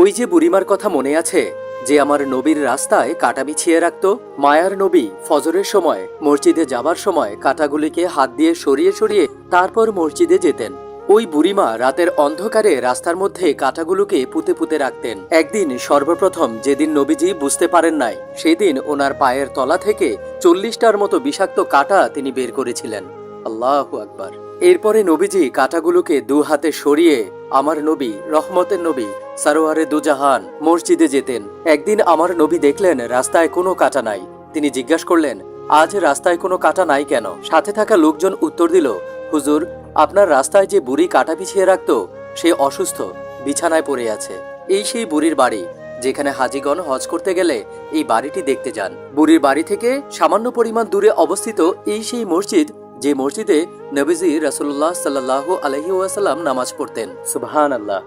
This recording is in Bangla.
ওই যে বুড়িমার কথা মনে আছে, যে আমার নবীর রাস্তায় কাঁটা বিছিয়ে রাখত? মায়ার নবী ফজরের সময় মসজিদে যাবার সময় কাঁটাগুলিকে হাত দিয়ে সরিয়ে সরিয়ে তারপর মসজিদে যেতেন। ওই বুড়িমা রাতের অন্ধকারে রাস্তার মধ্যে কাঁটাগুলোকে পুঁতে পুঁতে রাখতেন। একদিন সর্বপ্রথম যেদিন নবীজি বুঝতে পারেন নাই, সেদিন ওনার পায়ের তলা থেকে 40টার মতো বিষাক্ত কাঁটা তিনি বের করেছিলেন। আল্লাহু আকবার। এরপরে নবীজি কাঁটাগুলোকে দু হাতে সরিয়ে আমার নবী, রহমতের নবী, সারোয়ারে দুজাহান মসজিদে যেতেন। একদিন আমার নবী দেখলেন রাস্তায় কোনো কাঁটা নাই। তিনি জিজ্ঞাসা করলেন, আজ রাস্তায় কোনো কাঁটা নাই কেন? সাথে থাকা লোকজন উত্তর দিল, হুজুর, আপনার রাস্তায় যে বুড়ি কাঁটা বিছিয়ে রাখত, সে অসুস্থ, বিছানায় পড়ে আছে। এই সেই বুড়ির বাড়ি, যেখানে হাজিগণ হজ করতে গেলে এই বাড়িটি দেখতে যান। বুড়ির বাড়ি থেকে সামান্য পরিমাণ দূরে অবস্থিত এই সেই মসজিদ, যে মসজিদে নবীজি রাসূলুল্লাহ সাল্লাল্লাহু আলাইহি ওয়াসাল্লাম নামাজ পড়তেন। সুবহানাল্লাহ।